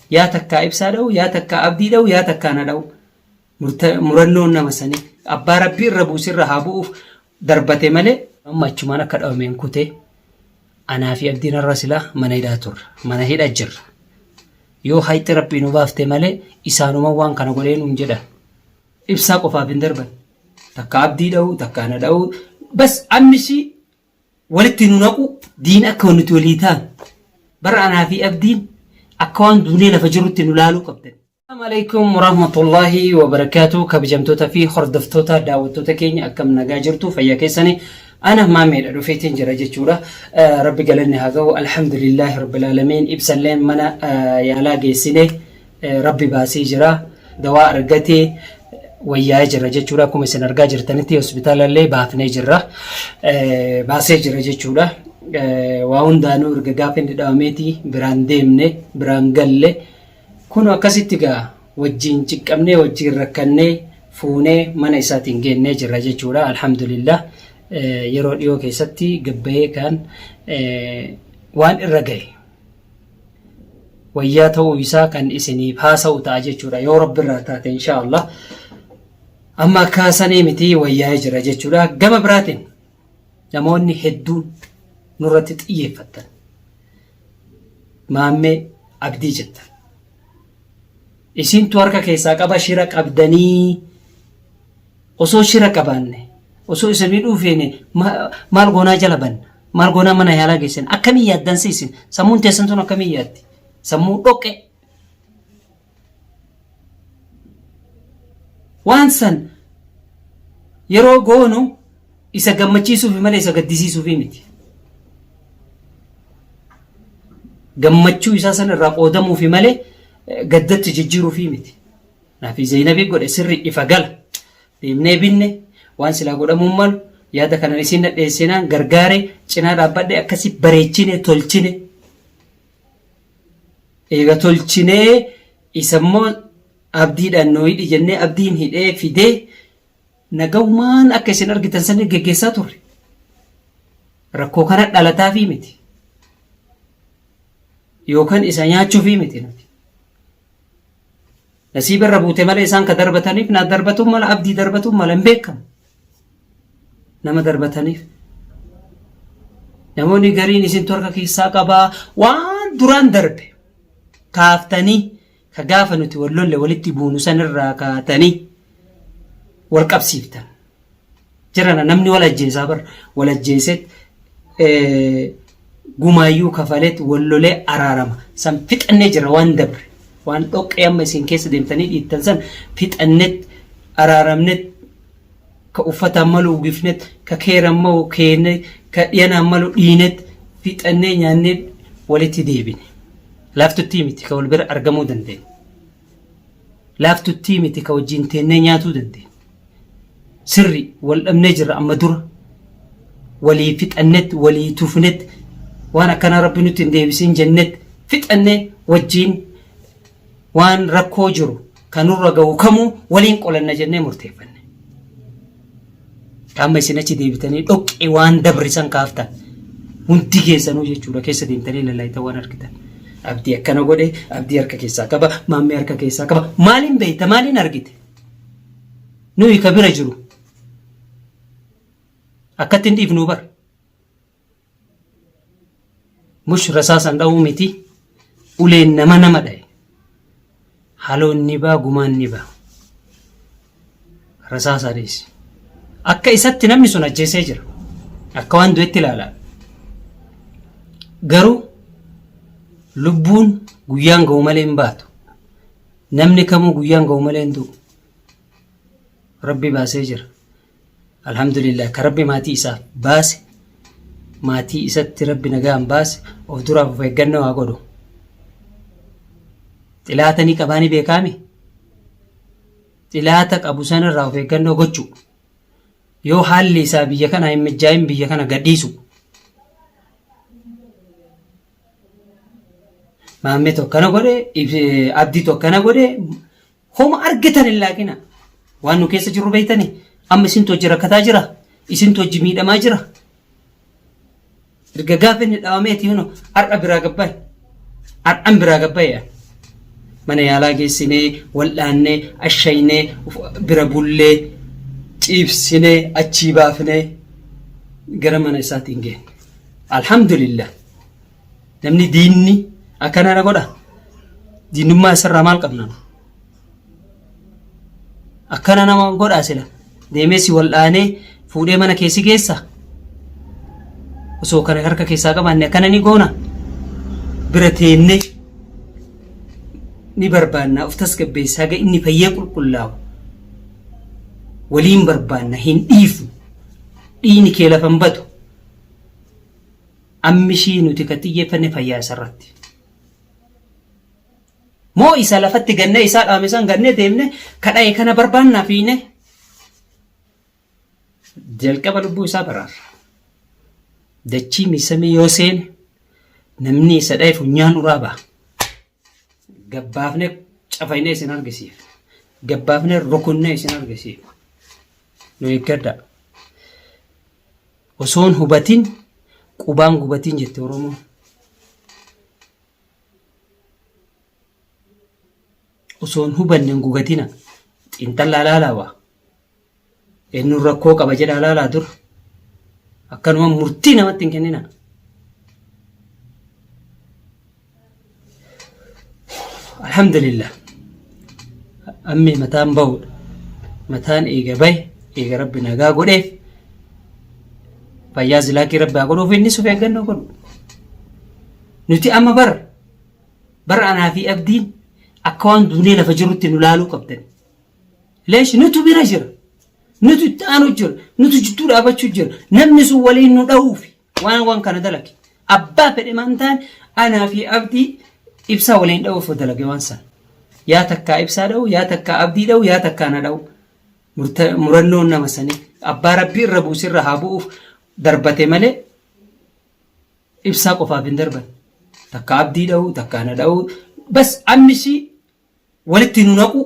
yaa takkaa ibsaa dha'u yaa takkaa abdii dha'u yaa takkaa na dha'u murannoon nama sanii abbaa rabbii irra buusirra haa bu'uuf darbate malee amma achumaan akka dhawameen kutee anaa fi abdiin irra silaa mana hidhaa turra mana hidha jirra yoo hayti rabbii nu baafte malee isaanuma waan kana godhee nuun jedhan ibsaa qofaaf hin darban takka abdii dha'u takka na dha'u bas ammisi walitti nu naqu diin akka wanti walii ta'an bara anaa fi abdiin akka waan duunee lafa jirutti nu laaluu qabdan. Assalamu alaikum warahmatullahi wabarakatuh. Kabajamtoota fi hordoftoota daawwattoota keenya akkam nagaa jirtu fayyaa keessanii ana maameedha dhufeetiin jira jechuudha. Rabbi galanni haa ga'u alhamdulillahi rabbil alamin ibsalleen mana yaalaa geessine rabbi baasee jira dawaa argatee wayyaa jira jechuudha. Akkuma isin argaa jirtanitti hospitaalallee baafnee jirra baasee jira jechuudha. Waa hundaanuu erga gaafa inni dhawameeti biraan deemne biraan galle kun akkasitti gaa wajjin ciqqabnee wajjin rakkannee fuunee mana isaatiin geennee jirra jechuudha. Alhamdulillah yeroo dhiyoo keessatti gabbahee kan waan irra gahe wayyaa ta'uu isaa kan isiniif haasa'u ta'a jechuudha yoo rabbi irraa taate inshaallah. Amma kaasanii miti wayyaa jira jechuudha. Gama biraatiin namoonni hedduun nurratti xiyyeeffatan maammee abdii jettan isintu harka keessaa qaba shira qabdanii osoo shira qabaanne osoo isinii dhufeene maal goonaa jala banna maal goonaa mana yaalaa geessan akkamii yaaddansi isin sammuun teessan tun akkamii yaaddi sammuu dhoqqe waan san yeroo goonu isa gammachiisuufi malee isa gaddisiisuufi miti. Gammachuu isaa san irraa qoodamuufi malee gaddatti jijjiiruufi miti. Naafi Zeynabii godhe sirri ifa gala deemnee binne waan silaa godhamuun malu yaada kanan isin nadheessinaan gargaare cinaa dhaabbadhe akkasi bareechine tolchine eega tolchinee isammoo abdiidhaan noo hidhi jennee abdiin hidhee fidee nagaumaan akka isin argitan sanii geggeessaa turre rakkoo kana dhalataafi miti. Yookaan isa nyaachuufi miti nuti. Nasiiba irra buute malee isaan ka darbataniif na darbatuun mala abdii darbatuun mala hin beekamu. Nama darbataniif. Namoonni gariin isin torka keessaa qabaa waan duraan darbe kaaftanii ka gaafa nuti wal lolle walitti buunu sanirraa kaatanii wal qabsiiftan. Jirana namni wal ajjeesaa bar wal ajjeeset gumaayyuu kafaleet wallolee araarama san fixannee jira waan dabre waan dhoqqee amma isin keessa deemtanii dhiittan san fixanneet araaramneet ka uffata malu ugifneet ka keeran malu keenne ka dhiyanaan malu dhiineet fixannee nyaannee walitti deebine laaftuttii miti ka wal bira argamuu dandeenya laaftuttii miti ka wajjin teennee nyaatuu dandeenya sirri wal dhabnee jira amma dura walii fixanneet walii tufneet waan akkana rabbi nuti deebisin jennet fixannee wajjin waan rakkoo jiru kanurra ga'u kamuu waliin qolanna jennee murteeffanne. Amma isin achi deebitanii dhoqqee waan dabrisan kaaftan hundi keessanuu jechuudha keessa deemtanii lallaayitaa waan argitan. Abdii akkana godhe abdii harka keessaa qaba maammee harka keessaa qaba maaliin beeyta maaliin argite nuyi ka bira jiru akkatti hin dhiifnuu bara. Mush rasaasan dha'uu miti uleen nama dha'e haloon ni baa gumaan ni baa rasaasaa dheessi akka isatti namni sun ajjeesee jira akka waan du'etti ilaalaa garuu lubbuun guyyaan ga'u malee hin baatu namni kamuu guyyaan ga'u malee hin du'u rabbi baasee jira alhamdulillah ka rabbi maatii isaa baase maatii isatti rabbi nagaan baase of duraaf of eeggannoo haa godhu. Xilaatanii qabaanii beekaami. Xilaata qabu sanarraa of eeggannoo gochuu. Yoo haalli isaa biyya kana hin mijaa'in biyya kana gadhiisu. Maammee tokkana godhe abdii tokkana godhe homa argitan hin laaqina. Waan nu keessa jirru beeytanii amma isintu hojii rakkataa jira isintu hojii miidhamaa jira. Erga gaafa inni dhawameeti har'a biraa gabbaa'e har'an biraa gabbaa'e mana yaalaa geessinee wal'aannee ashaynee bira bullee ciibsinee achii baafnee gara mana isaatiin geenne. Alhamdulillah namni diinni akkana na godha. Diinummaa isarraa maal qabna? Akkana nama godhaa sila deemee si wal'aanee fuudhee mana keessi geessa. Osoo kana harka keessaa qabaanne akkana ni goona. Bira teennee ni barbaanna of tasgabbeessaa ga inni fayyee qulqullaa'u. Waliin barbaanna hin dhiifu. Dhiini kee lafan batu. Ammishii nuti ka xiyyeeffanne fayyaa isarratti. Moo isa lafatti ganne isaa dhaame san ganne deemne kadhae kana barbaannaa fiine jalqaba lubbuu isaa baraarra. Dachii misamee yoo seene namni isa dhae funyaan uraa ba'a. Gabbaafne cafayne isin argisiif. Gabbaafne rukunne isin argisiif. Nu eeggadha. Osoon hubatin qubaan gubatin jette Oromoon. Osoon hubanne gugatina xiinxallaa laalaa eenyu rakkoo qaba jedhaa laalaa dur akkanuma murtii namatti hin kennina. Alhamdulillah ammi mataan bahudha. Mataan eega bahe eega rabbi nagaa godheef fayyaa zilaaqii rabbi haa godhuuf inni suuf eeggannoo godhu. Nuti amma bara anaa fi abdiin akka waan duunee lafa jirutti nu laaluu qabdan. Leesh nutu bira jira. Nutu itti aanu jira. Nutu jidduu dhaabachuu jira. Namni sun waliin nu dha'uufi waan kana dalage. Abbaa fedhe mantaan anaa fi abdii ibsaa waliin dha'uuf dalage waan san. Yaa takkaa ibsaa dha'u, yaa takkaa abdii dha'u, yaa takkaa na dha'u. Murannoon nama sanii abbaa rabbii irra buusirra haa bu'uuf darbate malee ibsaa qofaaf hin darban. Takkaa abdii dha'u, takkaa na dha'u. Bas ammishii walitti nu naqu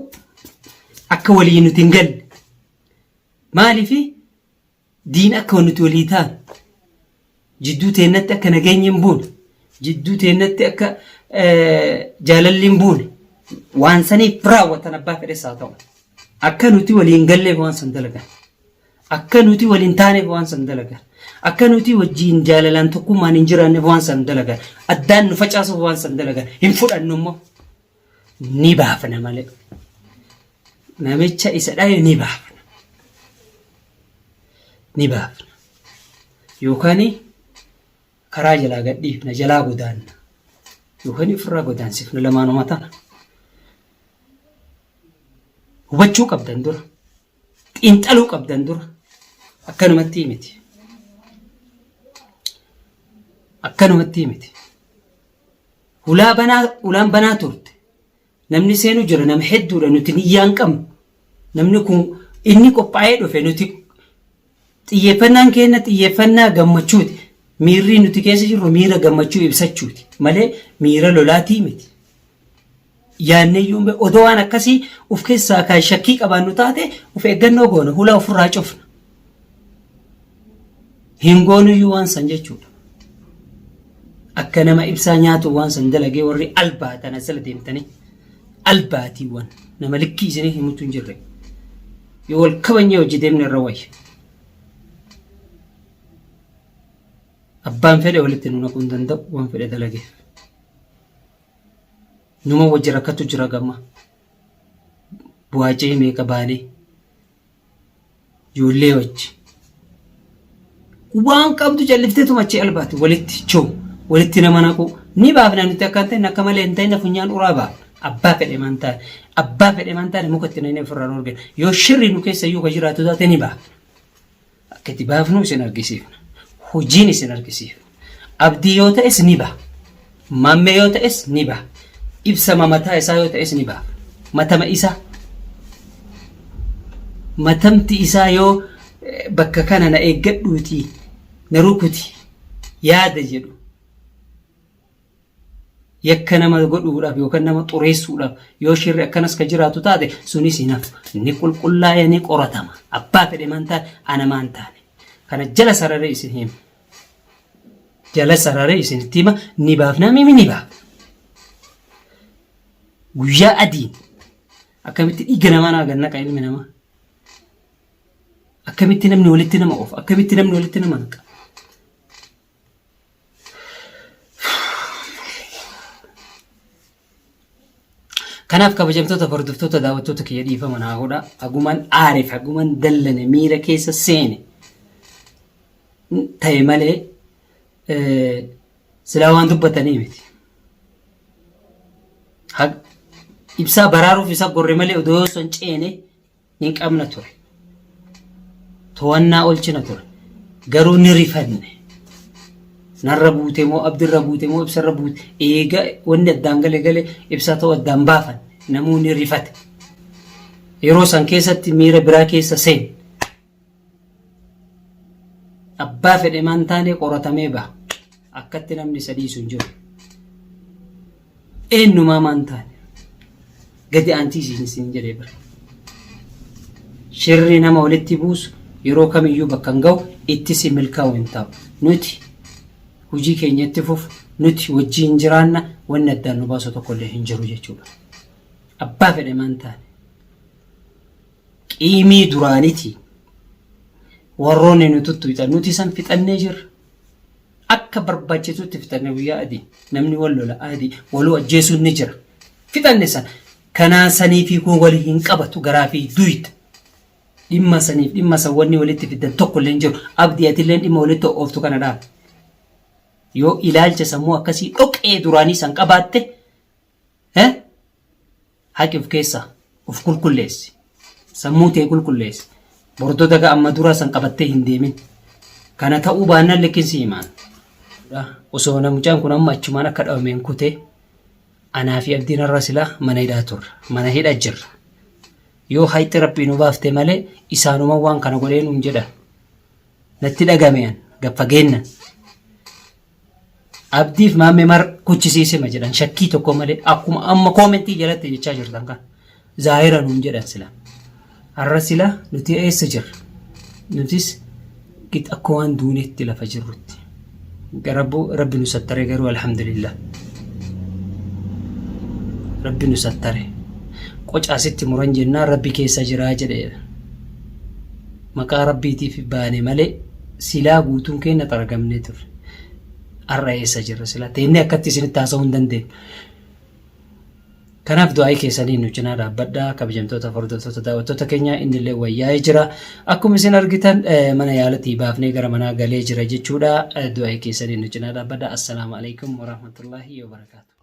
akka walii nuti hin galle. Maaliifi diin akka nuti walii ta'an jidduu teennatti akka nageenyi hin buune jidduu teennatti akka jaalalli hin buune waan saniif raawwatan abbaa fedhes haa ta'u. Akka nuti waliin galleef waan san dalagan. Akka nuti waliin taaneef waan san dalagan. Akka nuti wajjiin jaalalaan tokkummaan hin jiraanneef waan san dalagan. Addaan nu facaasuuf waan san dalagan. Hin fudhannu immoo ni baafna malee. Namicha isa dhaye ni baafna. Ni baafna. Yookaan karaa jalaa gadhiifna jalaa godaanna. Yookaan ofirraa godaansifna lamaanuma tana. Hubachuu qabdan dura. Xiinxaluu qabdan dura. Akkanumatti miti. Akkanumatti miti. Ulaan banaa turte. Namni seenu jira nama hedduudha nuti niyyaan qabnu. Namni kun inni qophaa'ee dhufe nuti xiyyeeffannaan keenya xiyyeeffannaa gammachuuti. Miirri nuti keessa jirru miira gammachuu ibsachuuti. Malee miira lolaatii miti. Yaanneeyyuu odoo waan akkasii uf keessaa kan shakkii qabaannu taate uf eeggannoo goona hulaa ofirraa cufna. Hin goonuyyuu waan san jechuudha. Akka nama ibsaa nyaatu waan san dalagee warri albaatan asala deemtanii albaatiiwwan nama likkii isinii himutu hin jirre. Yoo wal kabanyee hojii deemne irra wayya. Abbaan fedhe walitti nu naquu hin danda'u waan fedhe dalageef. Numa wajji rakkatu jira gamma. Bu'aacee meeqa baanee ijoollee wajji. Waan qabdu jallifteetu machee albaati walitti choo walitti nama naqu ni baafna nuti akka ta'e akka malee hin ta'in funyaan uraa baafna. Abbaa fedhe mantaan muka itti naqnee ofirraa nu argina. Yoo shirri nu keessa iyyuu ka jiraatu taate ni baafna. Akka itti baafnu isin argisiifna. Hojiin isin argisiifna. Abdii yoo ta'es ni ba'a. Mammee yoo ta'es ni ba'a. Ibsa mataa isaa yoo ta'es ni ba'a. Matama isaa. Matamti isaa yoo bakka kana na eeggadhuutii na rukuti yaada jedhu. Yakka nama godhuudhaaf yookaan nama xureessuudhaaf yoo shirri akkanas ka jiraatu taate sunis hin hafu. Inni qulqullaa'ee ni qoratama. Abbaa fedhe mantaan ana maan taane. Kana jala sararee isin hima. Jala sararee isin hima ni baafna mimi ni baafna. guyyaa adiin akkamitti dhiiga namaa naa gannaqa ilmi namaa. Akkamitti namni walitti nama oofa, akkamitti namni walitti nama naqa. Kanaaf kabajamtoota hordoftoota daawwattoota kiyya dhiifama naa godhaa. Hagumaan aareef hagumaan dallane miira keessa seene ta'e malee silaa waan dubbatanii miti. Ibsaa baraaruuf isa gorre malee odoo son ceene hin qabna ture. To'annaa olchina ture. Garuu ni rifanne. Narra buute moo abdirra buute moo ibsarra buute eega wanni addaan galee ibsaa ta'u addaan baafan namoonni rifate. Yeroo san keessatti miira biraa keessa seen. Abbaa fedhe maan taane qoratamee baha. Akkatti namni sadii sun jiru. Eenyumaa maan taane. Gadi aantii siin jedhee bira. Shirri nama walitti buusu yeroo kamiyyuu bakka hin ga'u itti si milkaa'u hin ta'u. Nuti hojii keenyatti fufu nuti wajjin jiraanna wanni addaan nu baasu tokkollee hin jiru jechuudha. Abbaa fedhe maan taane. Qiimii duraanitii warroonni nu tuttuutan nuti san fixannee jirra. Akka barbaachisutti fixannee guyyaa adii namni wal lola adii waluu ajjeesuun ni jira. Fixanne san kanaan sanii fi kun walii hin qabatu garaa fi duyita. Dhimma saniif dhimma san wanni walitti fiddan tokkollee hin jiru. Abdii atilleen dhimma walitti ooftu kana dhaab. Yoo ilaalcha sammuu akkasii dhoqee duraanii san qabaatte haqi of keessaa of qulqulleessi. Sammuu ta'e qulqulleessi. Bordota amma dura san qabattee hin deemin. Kana ta'uu baannaan lekkinsi himaan. Osoo namichaan kun amma achumaan akka dhabameen kutee anaa fi abdiin irra silaa mana hidhaa turre. Mana hidha jirra. Yoo hayxi rabbii nu baafte malee isaanuma waan kana godhee nuun jedhan. Natti dhagamean gaffageennan. Abdiif maammee mar kuchisiise ma jedhan shakkii tokko malee akkuma amma koomentii jalatti jechaa jirtan kan zaahira nuun jedhan sila. Har'a sila nuti eessa jirra? Nutis qix akka waan duuneetti lafa jirrutti. Rabbi nu sattare garuu alhamdulillah. Rabbi nu sattare. Qocaasitti muran jennaan rabbi keessa jiraa jedheera. Maqaa rabbiitiif baane malee silaa guutuun keenya argamnee turre. Har'a eessa jirra silaa teennee akkatti isinitti haasa'uu hin dandeenye. Kanaaf du'aa keessanii nu cinaa dhaabbadhaa kabajamtoota hordoftoota daawwattoota keenya innillee wayyaa'ee jira. Akkuma isin argitan mana yaalatii baafnee gara manaa galee jira jechuudha. Du'aa keessanii nu cinaa dhaabbadhaa. Assalaamu alaikum warahmatullahi wabarakatuh.